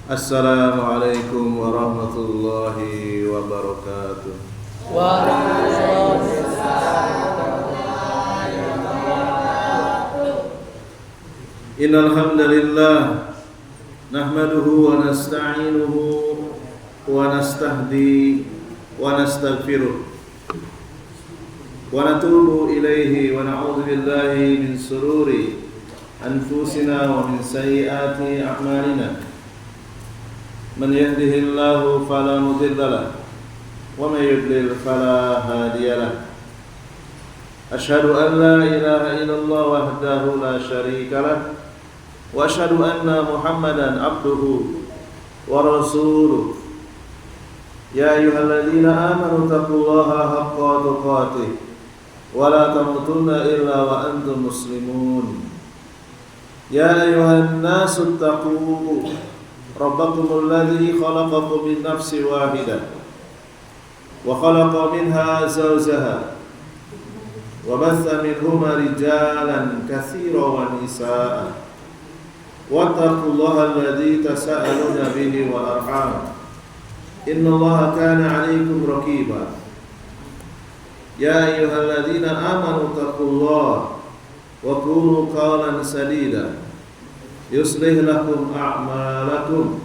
Assalamualaikum warahmatullahi wabarakatuh. Innal hamdalillah nahmaduhu wa nasta'inuhu wa nastahdi wa nastaghfiruh wa natubu ilaihi wa na'udzu billahi min sururi anfusina wa min sayyiati a'malina. Man yahdihillahu fala mudilla lahu wa may yudlil fala hadiya lahu. Asyhadu an la ilaha illallah wahdahu la syarika lahu wa asyhadu anna Muhammadan abduhu wa rasuluh. Ya ayyuhalladzina amanu taqullaha haqqa tuqatih wa la tamutunna illa wa antum muslimun. Ya ayyuhan nasu taqu rabbakumul ladzi khalaqakum min nafsin wahidah wa khalaqa minha zawjaha wa batha minhuma rijalan katsiran wa nisaa'a wattaqullaha alladzi tasaaluna bihi wal arham innallaha kana 'alaykum raqiba. Ya ayyuhalladzina amanu taqullaha wa qulu qawlan sadida yuslih lakum a'malakum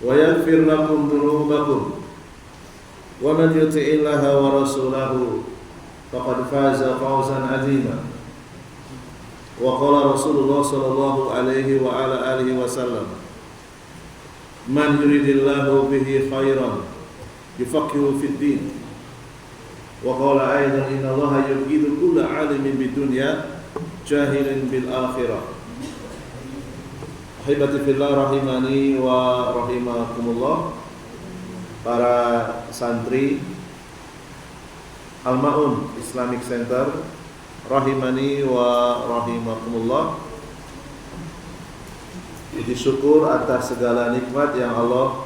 wa yaghfir lakum dhunubakum wa man yuti'illaha wa rasulahu faqad faza fawzan 'azima. Wa qala Rasulullah sallallahu alaihi wa ala alihi wasallam, man yuridillahu bihi khairan yufaqihu fid din. Wa qala aidan innallaha yubghidu kulla 'alimin bidunya jahilin bil akhirah. Ahibati fillah rahimani wa rahimakumullah. Para santri Al-Ma'un Islamic Center rahimani wa rahimakumullah. Puji syukur atas segala nikmat yang Allah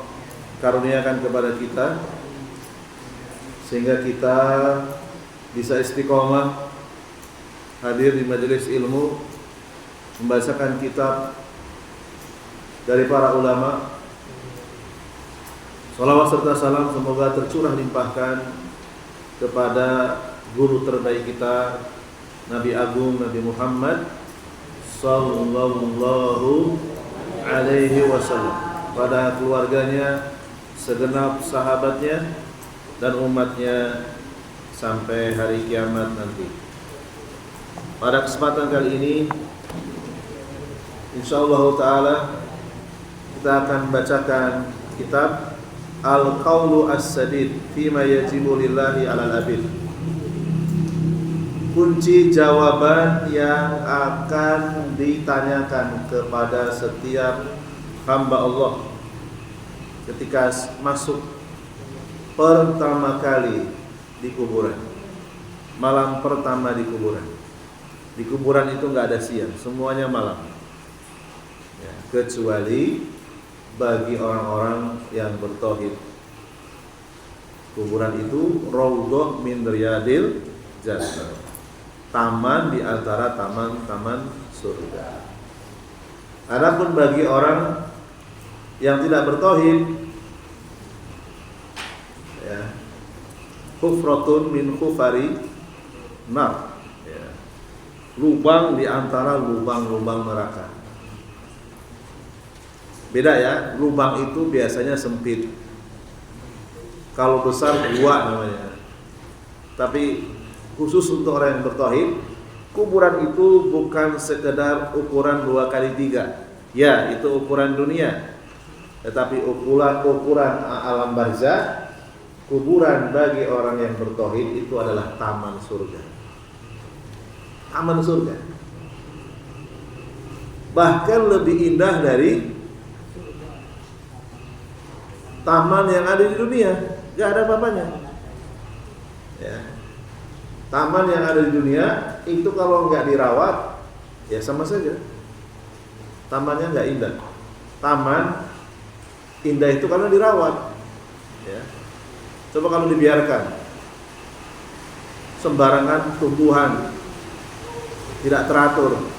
karuniakan kepada kita sehingga kita bisa istiqomah hadir di majelis ilmu, membacakan kitab dari para ulama. Salawat serta salam semoga tercurah limpahkan kepada guru terbaik kita, Nabi Agung Nabi Muhammad sallallahu alaihi wasallam, pada keluarganya, segenap sahabatnya dan umatnya sampai hari kiamat nanti. Pada kesempatan kali ini insyaallah taala kita akan membacakan kitab Al-Qawlu As-Sadid Fima Yajibu Lillahi Alal Abid. Kunci jawaban yang akan ditanyakan kepada setiap hamba Allah ketika masuk pertama kali di kuburan, malam pertama di kuburan. Di kuburan itu nggak ada siang, semuanya malam ya, kecuali bagi orang-orang yang bertauhid. Kuburan itu raudhah min riyadil jannah, taman di antara taman-taman surga. Adapun bagi orang yang tidak bertauhid, ya, hufratun min khufari nar, ya, lubang di antara lubang-lubang neraka. Beda ya, lubang itu biasanya sempit, kalau besar gua namanya. Tapi khusus untuk orang yang bertauhid, kuburan itu bukan sekedar ukuran 2x3. Ya, itu ukuran dunia. Tetapi ukuran alam barzakh, kuburan bagi orang yang bertauhid itu adalah taman surga. Taman surga. Bahkan lebih indah dari taman yang ada di dunia, gak ada apa-apanya. Ya. Taman yang ada di dunia itu kalau nggak dirawat, ya sama saja. Tamannya nggak indah. Taman indah itu karena dirawat. Ya. Coba kalau dibiarkan sembarangan tumbuhan, tidak teratur,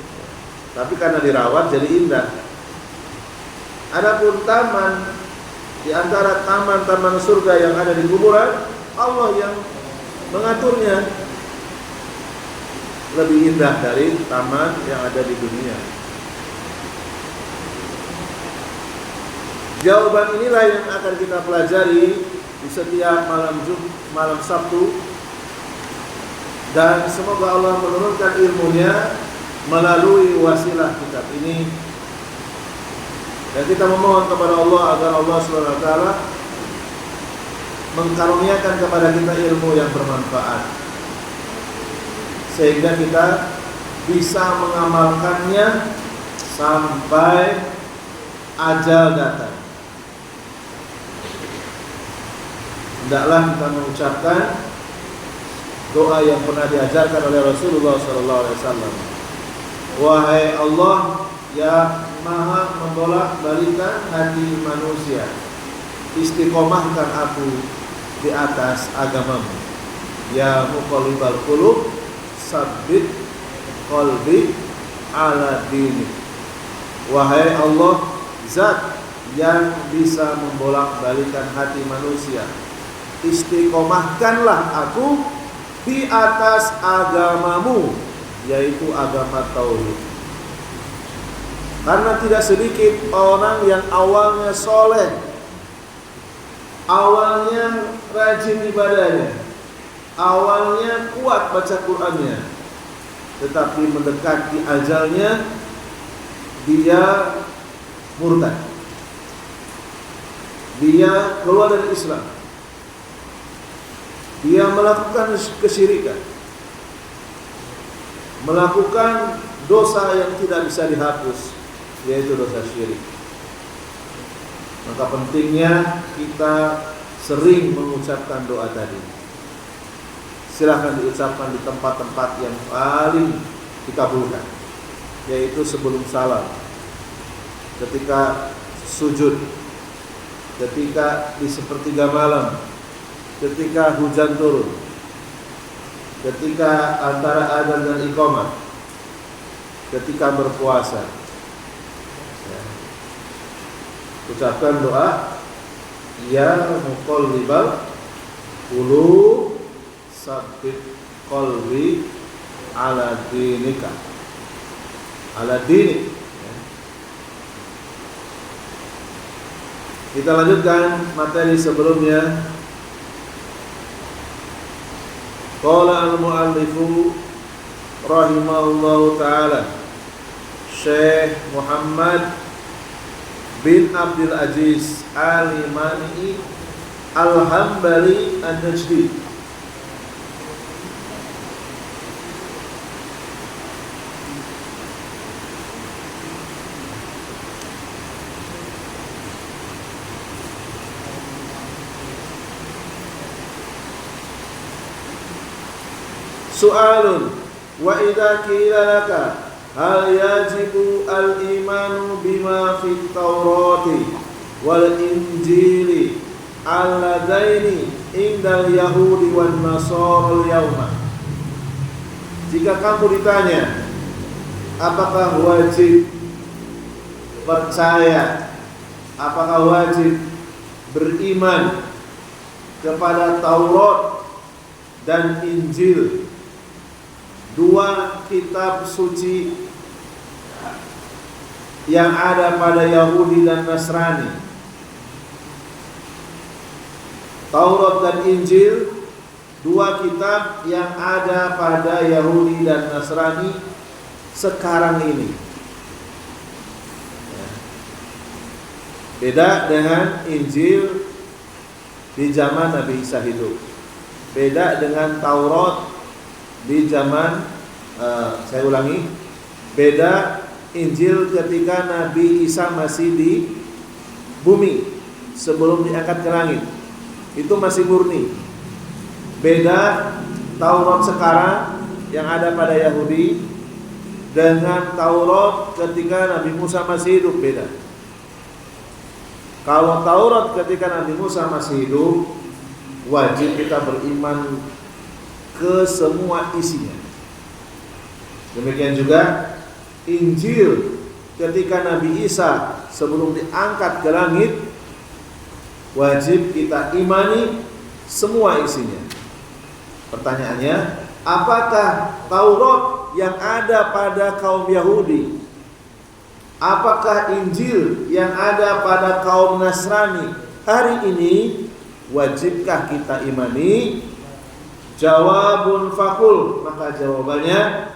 tapi karena dirawat jadi indah. Adapun taman di antara taman-taman surga yang ada di kuburan, Allah yang mengaturnya, lebih indah dari taman yang ada di dunia. Jawaban inilah yang akan kita pelajari di setiap malam Sabtu, dan semoga Allah menurunkan ilmunya melalui wasilah kitab ini. Dan kita memohon kepada Allah agar Allah SWT mengkaruniakan kepada kita ilmu yang bermanfaat, sehingga kita bisa mengamalkannya sampai ajal datang. Hendaklah kita mengucapkan doa yang pernah diajarkan oleh Rasulullah SAW. Wahai Allah yang Maha membolak-balikan hati manusia, istiqomahkan aku di atas agamamu. Ya muqallibal qulub, sabbit qalbi ala dinik. Wahai Allah, zat yang bisa membolak-balikan hati manusia, istiqomahkanlah aku di atas agamamu, yaitu agama tauhid. Karena tidak sedikit orang yang awalnya soleh, awalnya rajin ibadahnya, awalnya kuat baca Qur'annya, tetapi mendekati ajalnya dia murtad, dia keluar dari Islam, dia melakukan kesyirikan, melakukan dosa yang tidak bisa dihapus, yaitu dosa syirik. Maka pentingnya kita sering mengucapkan doa tadi. Silahkan diucapkan di tempat-tempat yang paling dikabulkan, yaitu sebelum salam, ketika sujud, ketika di sepertiga malam, ketika hujan turun, ketika antara adzan dan iqamah, ketika berpuasa. Ucapkan doa, ya muqallibal qulub, sabbit qalbi ala dinika, ala dinik. Kita lanjutkan materi sebelumnya. Qala al-mu'allifu rahimahullahu ta'ala, Syekh Muhammad bin Abdul Aziz Al-Mani Al-Hambali An-Najdi. Soalun, wa idza qila laka hal yajibu al-imanu bima fit Taurati wal Injili alladaini indal Yahudi wan Nasara al-yawma. Jika kamu ditanya apakah wajib percaya, apakah wajib beriman kepada Taurat dan Injil, dua kitab suci yang ada pada Yahudi dan Nasrani. Taurat dan Injil, dua kitab yang ada pada Yahudi dan Nasrani sekarang ini. Beda dengan Injil di zaman Nabi Isa hidup. Beda dengan Taurat di zaman saya ulangi, beda Injil ketika Nabi Isa masih di bumi sebelum diangkat ke langit, itu masih murni. Beda Taurat sekarang yang ada pada Yahudi dengan Taurat ketika Nabi Musa masih hidup, beda. Kalau Taurat ketika Nabi Musa masih hidup, wajib kita beriman ke semua isinya. Demikian juga Injil ketika Nabi Isa sebelum diangkat ke langit, wajib kita imani semua isinya. Pertanyaannya, apakah Taurat yang ada pada kaum Yahudi, apakah Injil yang ada pada kaum Nasrani hari ini wajibkah kita imani? Jawabun fakul, maka jawabannya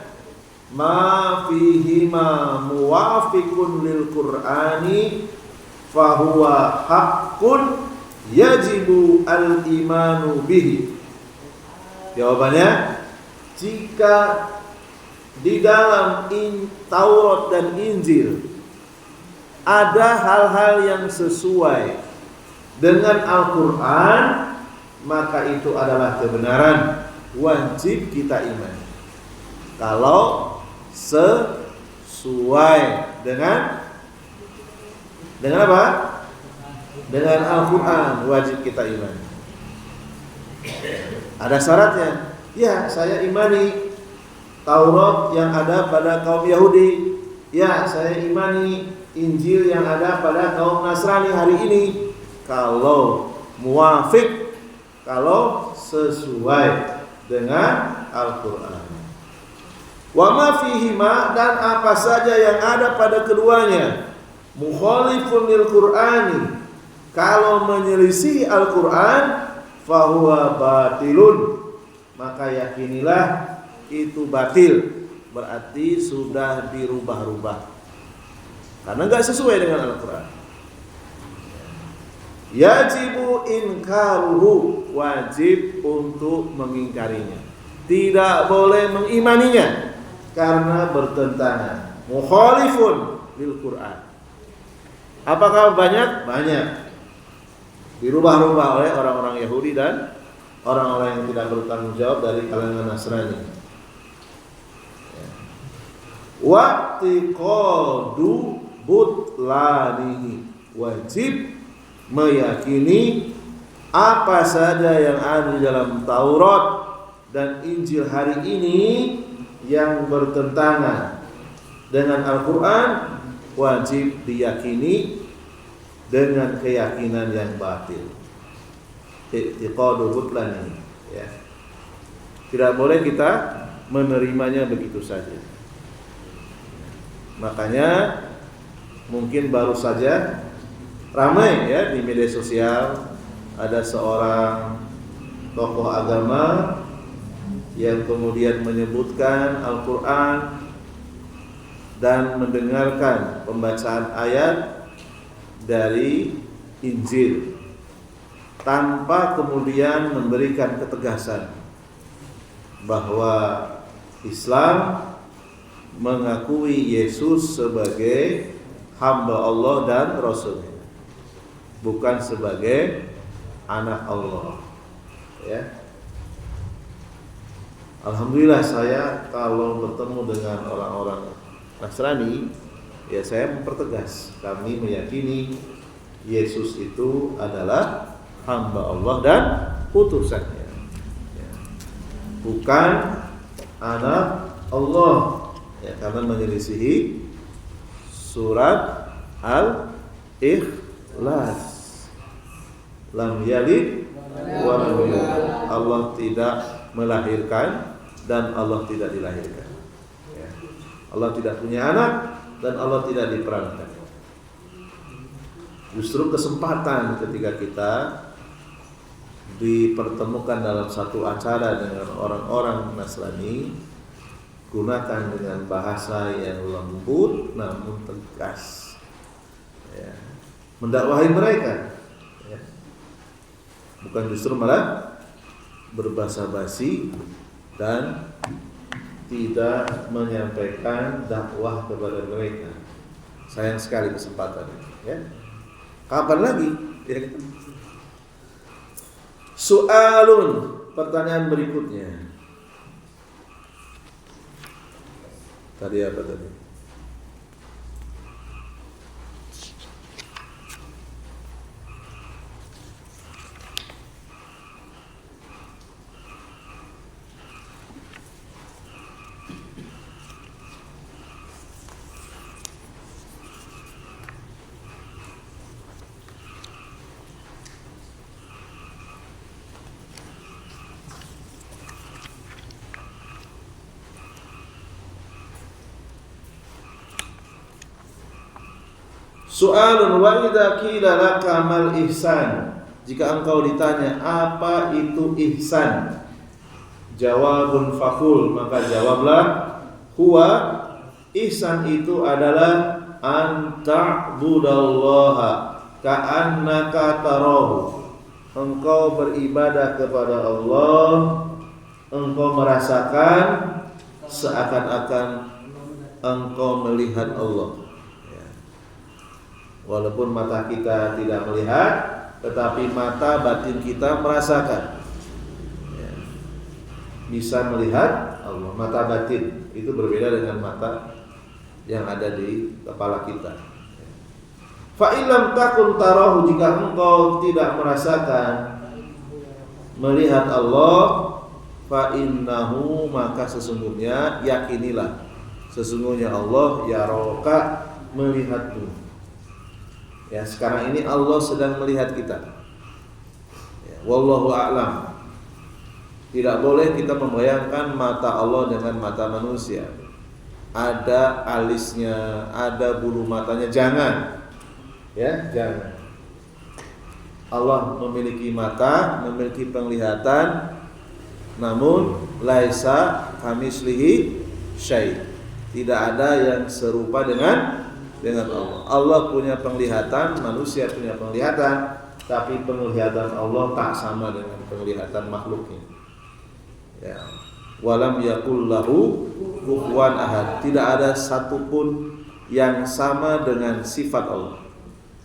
ma fihima muwafiqun lil Qur'ani fahuwa haqqun yajibu al imanu bihi. Jawabannya, jika di dalam Taurat dan Injil ada hal-hal yang sesuai dengan Al-Quran, maka itu adalah kebenaran, wajib kita imani. Kalau sesuai dengan apa? Dengan Al-Quran, wajib kita imani. Ada syaratnya. Ya, saya imani Taurat yang ada pada kaum Yahudi. Ya, saya imani Injil yang ada pada kaum Nasrani hari ini. Kalau muwafiq, kalau sesuai dengan Al-Quran. Wa ma fihima, dan apa saja yang ada pada keduanya, mukhalifun lil Qur'ani, kalau menyelisih Al-Quran, fahuwa batilun, maka yakinilah itu batil, berarti sudah dirubah-rubah karena enggak sesuai dengan Al-Quran. Yajibu inkaruhu, wajib untuk mengingkarinya, tidak boleh mengimaninya karena bertentangan, mukhalifun lil Quran. Apakah banyak? Banyak. Dirubah-rubah oleh orang-orang Yahudi dan orang-orang yang tidak bertanggung jawab dari kalangan Nasrani. Wa'tiqadu butlanihi, wajib meyakini apa saja yang ada di dalam Taurat dan Injil hari ini yang bertentangan dengan Al-Quran, wajib diyakini dengan keyakinan yang batil. I'tiqadu butlanihi, ya. Tidak boleh kita menerimanya begitu saja. Makanya mungkin baru saja ramai ya di media sosial, ada seorang tokoh agama yang kemudian menyebutkan Al-Quran dan mendengarkan pembacaan ayat dari Injil tanpa kemudian memberikan ketegasan bahwa Islam mengakui Yesus sebagai hamba Allah dan Rasulnya, bukan sebagai anak Allah. Ya. Alhamdulillah, saya kalau bertemu dengan orang-orang Nasrani, ya saya mempertegas, kami meyakini Yesus itu adalah hamba Allah dan utusannya, ya. Bukan anak Allah, ya, karena menyelisihi surat Al-Ikhlas. Lam yalid wa lam yulad. Allah tidak melahirkan dan Allah tidak dilahirkan, ya. Allah tidak punya anak dan Allah tidak diperankan. Justru kesempatan ketika kita dipertemukan dalam satu acara dengan orang-orang Nasrani, gunakan dengan bahasa yang lembut namun tegas, ya. Mendakwahi mereka, ya. Bukan justru malah berbahasa basi dan tidak menyampaikan dakwah kepada mereka. Sayang sekali kesempatan ini, ya. Kapan lagi? Ya. Soalun, pertanyaan berikutnya. Tadi apa tadi? Su'alun wa idza qila laka mal ihsan. Jika engkau ditanya apa itu ihsan, jawabun faqul, maka jawablah huwa, ihsan itu adalah an ta'budallaha ka'annaka tarahu. Engkau beribadah kepada Allah, engkau merasakan seakan-akan engkau melihat Allah. Walaupun mata kita tidak melihat, tetapi mata batin kita merasakan. Bisa melihat Allah. Mata batin itu berbeda dengan mata yang ada di kepala kita. Fa illam takun tarahu, jika engkau tidak merasakan melihat Allah, fa innahu, maka sesungguhnya, yakinilah, sesungguhnya Allah yaraka, melihatmu. Ya, sekarang ini Allah sedang melihat kita. Ya, wallahu a'lam. Tidak boleh kita membayangkan mata Allah dengan mata manusia. Ada alisnya, ada bulu matanya, jangan. Ya, jangan. Allah memiliki mata, memiliki penglihatan, namun laisa kamitslihi syai'. Tidak ada yang serupa dengan Allah. Allah punya penglihatan, manusia punya penglihatan, tapi penglihatan Allah tak sama dengan penglihatan makhluknya. Ya. Walam yakul lahu kufuwan ahad. Tidak ada satupun yang sama dengan sifat Allah.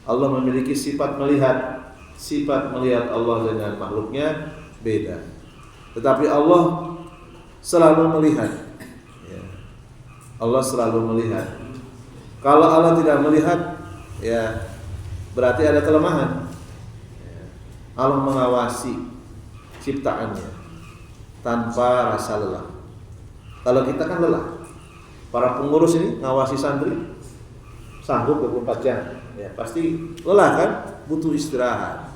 Allah memiliki sifat melihat. Sifat melihat Allah dengan makhluknya beda. Tetapi Allah selalu melihat. Ya. Allah selalu melihat. Kalau Allah tidak melihat, ya berarti ada kelemahan. Allah mengawasi ciptaannya tanpa rasa lelah. Kalau kita kan lelah. Para pengurus ini ngawasi santri sanggup 24 jam. Ya, pasti lelah kan, butuh istirahat.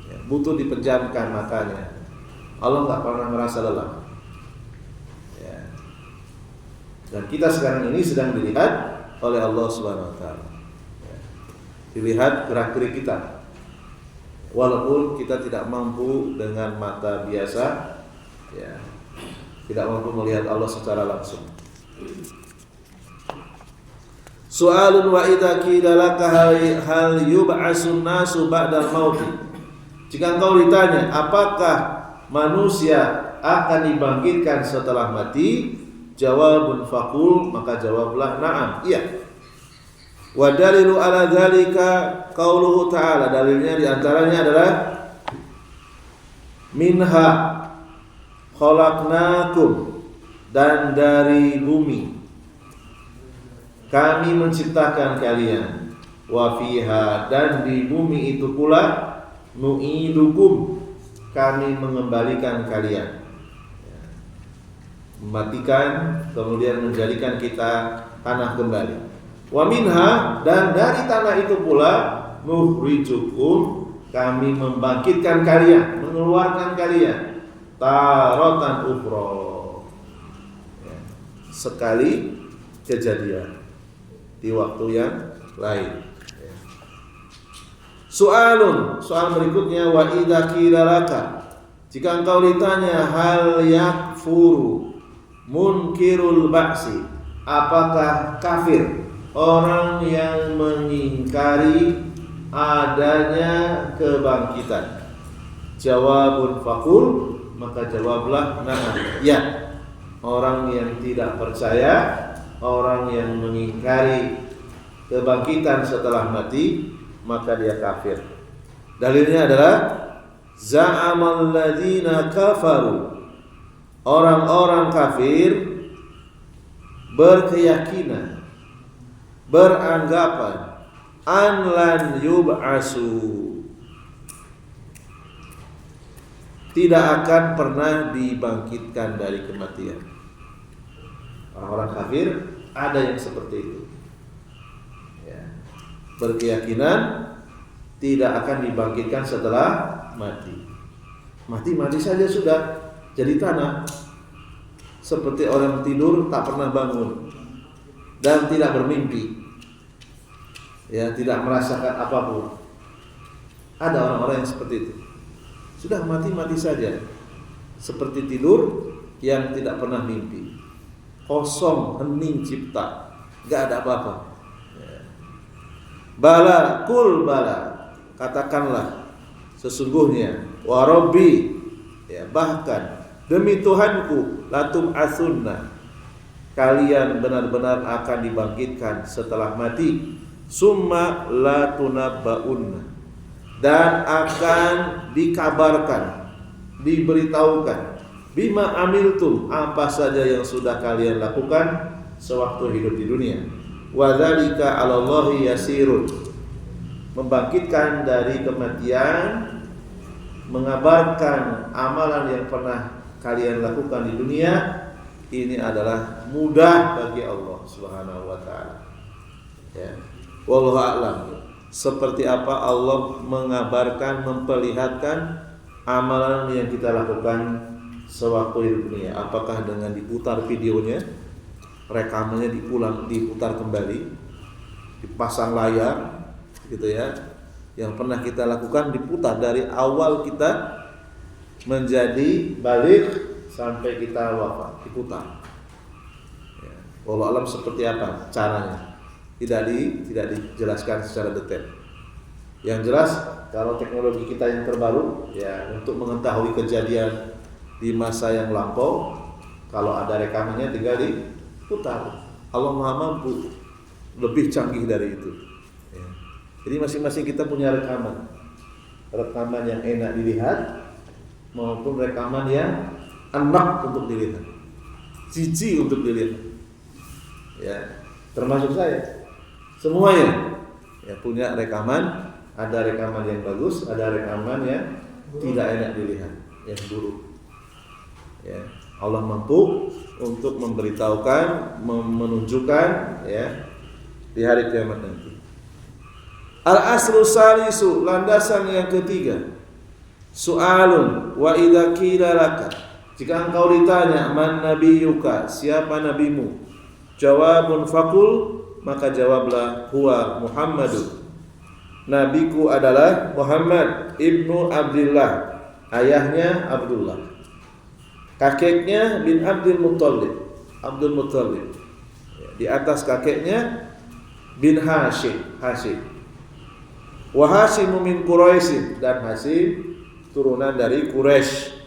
Ya, butuh dipejamkan matanya. Allah nggak pernah merasa lelah. Ya. Dan kita sekarang ini sedang dilihat oleh Allah Subhanahu wa taala. Dilihat gerak-gerik kita. Walaupun kita tidak mampu dengan mata biasa, ya, tidak mampu melihat Allah secara langsung. Su'alun wa idza qila laka hal yub'atsun nasu ba'dal maut. Jika engkau ditanya, apakah manusia akan dibangkitkan setelah mati? Jawabun faqul, maka jawablah na'am, iya. Wa dalilu ala dzalika qauluhu ta'ala, dalilnya diantaranya adalah minha khalaqnakum, dan dari bumi kami menciptakan kalian, wa fiha, dan di bumi itu pula nu'idukum, kami mengembalikan kalian. Mematikan, kemudian menjadikan kita tanah kembali. Wa minha, dan dari tanah itu pula nukhrijukum, kami membangkitkan kalian, mengeluarkan kalian, taratan ukhra, ya, sekali kejadian di waktu yang lain. Ya. Soal berikutnya, wa idza qila laka, jika engkau ditanya hal yakfuru munkirul ba'si, apakah kafir orang yang mengingkari adanya kebangkitan? Jawabun faqul, maka jawablah na'am, ya. Orang yang tidak percaya, orang yang mengingkari kebangkitan setelah mati, maka dia kafir. Dalilnya adalah za'amal ladzina kafaru, orang-orang kafir berkeyakinan, beranggapan an lan yub'asu, tidak akan pernah dibangkitkan dari kematian. Orang-orang kafir ada yang seperti itu, ya, berkeyakinan tidak akan dibangkitkan setelah mati. Mati saja sudah jadi tanah, seperti orang tidur tak pernah bangun dan tidak bermimpi. ya, tidak merasakan apapun. Ada orang-orang yang seperti itu. Sudah mati saja. Seperti tidur yang tidak pernah mimpi. Kosong, hening cipta. Enggak ada apa-apa. Ya. Bala, kul bala. Katakanlah sesungguhnya wa rabbi, ya, bahkan demi Tuhanku, latum asunna, kalian benar-benar akan dibangkitkan setelah mati, summa latunabbaunna, dan akan dikabarkan, diberitahukan, bima amiltum, apa saja yang sudah kalian lakukan sewaktu hidup di dunia. Wa dzalika 'alallahi yasirun, membangkitkan dari kematian, mengabarkan amalan yang pernah kalian lakukan di dunia, ini adalah mudah bagi Allah Subhanahu wa taala. Ya. Wallahu a'lam. Seperti apa Allah mengabarkan, memperlihatkan amalan yang kita lakukan sewaktu hidup dunia. Apakah dengan diputar videonya, rekamannya diputar kembali, dipasang layar, gitu ya. Yang pernah kita lakukan diputar dari awal kita menjadi balik sampai kita wafat, diputar. Ya. Wallahu a'lam seperti apa caranya. Tidak dijelaskan secara detail. Yang jelas kalau teknologi kita yang terbaru, ya, untuk mengetahui kejadian di masa yang lampau, kalau ada rekamannya tinggal diputar. Allah Maha mampu, lebih canggih dari itu. Ya. Jadi masing-masing kita punya rekaman yang enak dilihat maupun rekaman yang enak untuk dilihat, jijik untuk dilihat. Ya, termasuk saya. Semuanya ya punya rekaman, ada rekaman yang bagus, ada rekaman yang tidak enak dilihat, yang buruk. Ya, Allah mampu untuk memberitahukan, menunjukkan, ya, di hari kiamat nanti. Al-aslu salisu, landasan yang ketiga. Su'alun wa idza qila laka, jika engkau ditanya man nabiyuka, siapa nabimu, jawabun faqul, maka jawablah huwa Muhammadun, nabiku adalah Muhammad ibnu Abdullah, ayahnya Abdullah, kakeknya bin Abdul Muttalib, di atas kakeknya bin Hashim. Wa Hashimu min Quraisy, dan Hashim turunan dari Quraisy.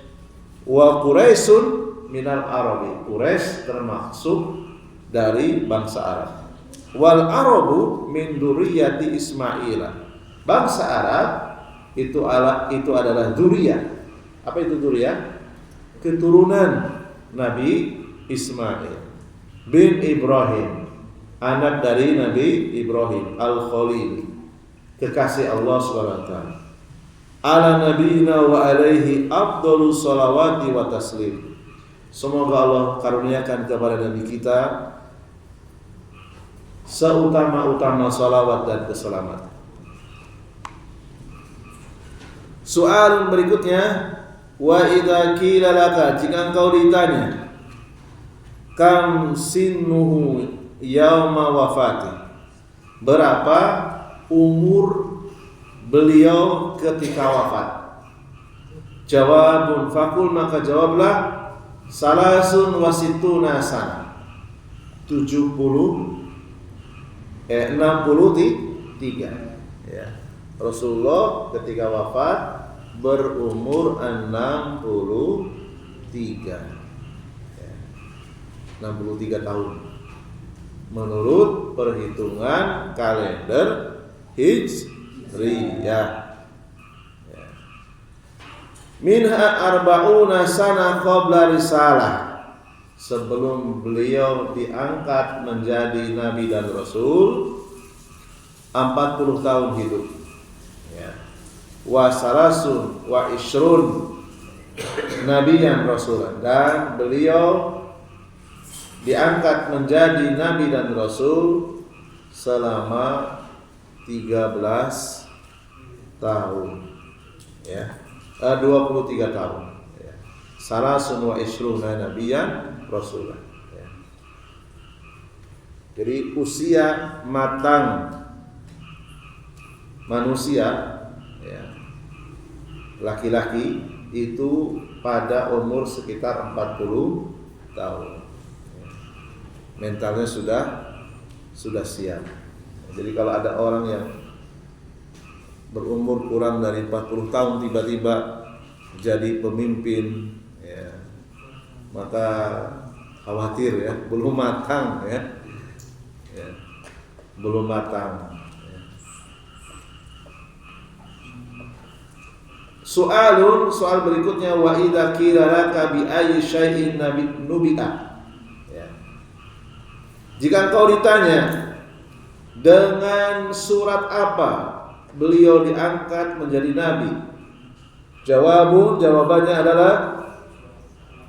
Wa Quraisyun minal Arabi, Quraisy termasuk dari bangsa Arab. Wal Arabu min dzurriyyati Ismail, bangsa Arab itu adalah dzurriyyah. Apa itu dzurriyyah? Keturunan Nabi Ismail bin Ibrahim, anak dari Nabi Ibrahim al-Khalil, kekasih Allah SWT. Ala nabiyina wa alaihi afdhalus sholawati wa taslim. Semoga Allah karuniakan kepada Nabi kita seutama-utama salawat dan keselamatan. Soal berikutnya, wa idza qila laka, jika engkau ditanya kam sinnuhu yauma wafati, berapa umur beliau ketika wafat, jawabun fakul, maka jawablah salasun wasituna sana, 63. Ya. Rasulullah ketika wafat berumur 63. Ya. 63 tahun. Menurut perhitungan kalender Hijriyah. Ya. Minha arba'una sana qabla risalah. Sebelum beliau diangkat menjadi nabi dan rasul, 40 tahun hidup. Ya. Wa salasun wa ishrun nabiyan rasulan, dan beliau diangkat menjadi nabi dan rasul selama 13 tahun. Ya. 23 tahun. Ya. Salasun wa ishruna nabiyan rasulan. Ya. Jadi usia matang manusia ya, laki-laki itu pada umur sekitar 40 tahun. Mentalnya sudah siap. Jadi kalau ada orang yang berumur kurang dari 40 tahun tiba-tiba jadi pemimpin ya, maka khawatir ya, belum matang ya. Belum matang. Soal berikutnya, wa idza qila laka bi ayyi syai'in nubi'a. Ya. Jika engkau ditanya dengan surat apa beliau diangkat menjadi nabi, jawabannya adalah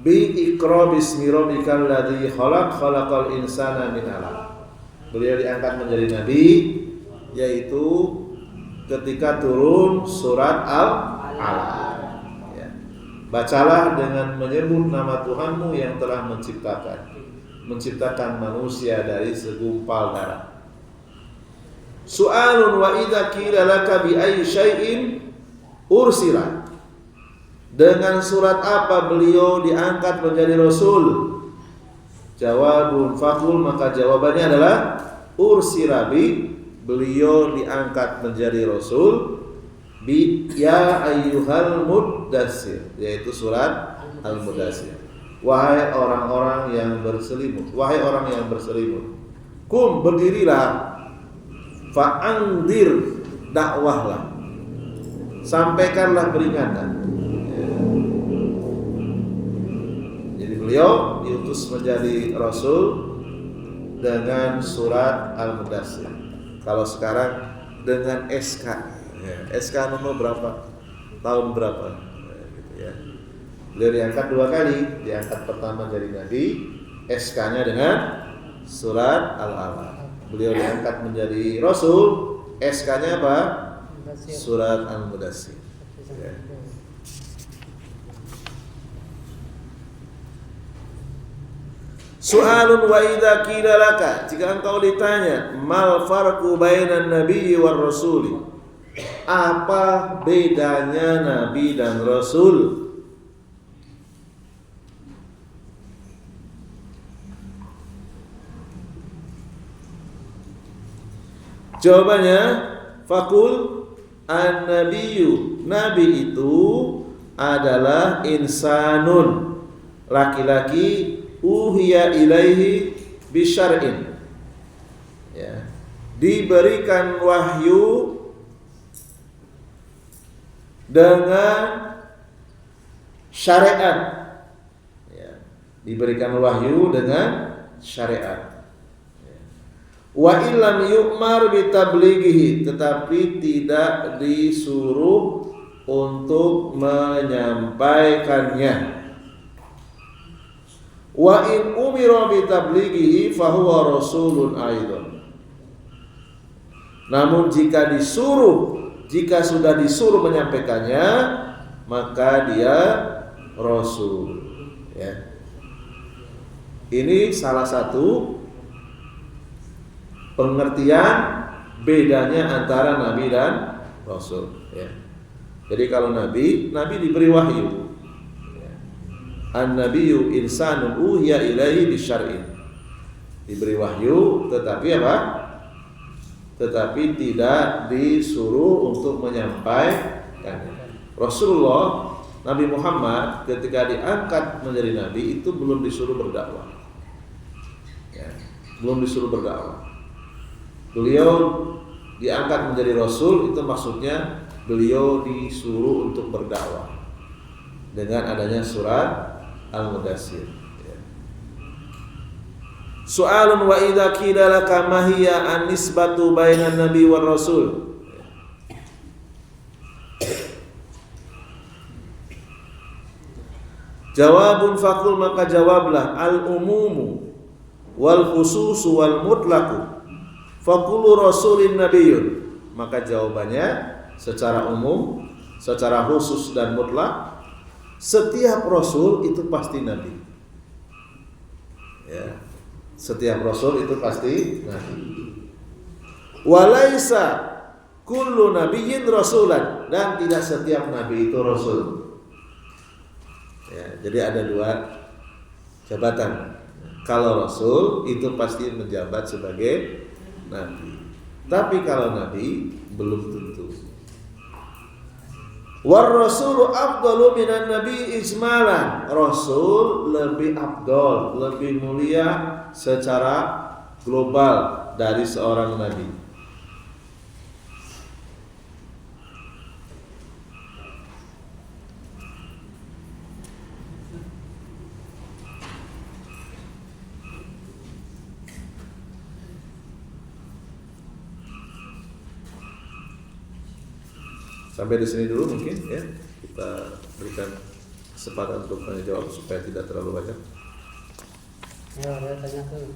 bi iqra bismi rabbikal ladzi khalaqal insana min 'alaq. Beliau diangkat menjadi nabi yaitu ketika turun surat Al-Alaq. Ya. Bacalah dengan menyebut nama Tuhanmu yang telah menciptakan manusia dari segumpal darah. Su'alun wa idza qila laka bi ayyi syai'in ursila. Dengan surat apa beliau diangkat menjadi rasul? Jawabun faqul, maka jawabannya adalah ursila bi, beliau diangkat menjadi rasul bi ya ayyuhal muddatsir, yaitu surat Al-Mudatsir. Wahai orang-orang yang berselimut, wahai orang yang berselimut, kum berdirilah, fa'angdir dakwahlah, sampaikanlah peringatan. Jadi beliau diutus menjadi rasul dengan surat Al-Mudatsir. Kalau sekarang dengan SK, ya, SK nomor berapa, tahun berapa, gitu ya. Beliau diangkat 2 kali, diangkat pertama jadi nabi, SK-nya dengan surat Al-Alaq. Beliau diangkat menjadi rasul, SK-nya apa? Surat Al-Mudatsir. Ya. Su'alun wa idza qila laka, jika engkau ditanya mal farqu bainan nabiyyi war rasuli, apa bedanya nabi dan rasul? Jawabannya faqul an-nabiyyu, nabi itu adalah insanun, laki-laki, uhiya ilaihi bisyar'in, ya, diberikan wahyu dengan syariat, ya, diberikan wahyu dengan syariat. Wa illam yu'mar bitablighihi, tetapi tidak disuruh untuk menyampaikannya. Wa in umira bi tablighihi fa huwa rasulun aidan. Namun jika sudah disuruh menyampaikannya, maka dia rasul, ya. Ini salah satu pengertian bedanya antara nabi dan rasul, ya. Jadi kalau nabi diberi wahyu. An-nabiyyu insanun uhiya ilaihi bisyar'in, diberi wahyu tetapi apa? Tetapi tidak disuruh untuk menyampaikannya. Rasulullah Nabi Muhammad ketika diangkat menjadi nabi itu belum disuruh berdakwah, ya, belum disuruh berdakwah. Beliau diangkat menjadi rasul, itu maksudnya beliau disuruh untuk berdakwah dengan adanya surat Al-Mudatsir. Soalun wa idza qila laka ma hiya an-nisbatu bainan nabi war rasul. Jawabun faqul, maka jawablah al-umumu wal khususu wal mutlaqu faqulu rasulin nabiyyun. Maka jawabannya secara umum, secara khusus dan mutlak, setiap rasul itu pasti nabi. Ya, setiap rasul itu pasti nabi. Walaisa kullu nabiyyin rasulan, dan tidak setiap nabi itu rasul. Ya, jadi ada dua jabatan. Kalau rasul itu pasti menjabat sebagai nabi. Tapi kalau nabi belum tentu. War rasulu afdalu minan nabi ijmalan. Rasul lebih afdal, lebih mulia secara global dari seorang nabi. Sampai di sini dulu mungkin ya, kita berikan kesempatan untuk tanya jawab supaya tidak terlalu banyak. Ya, tanya tuh.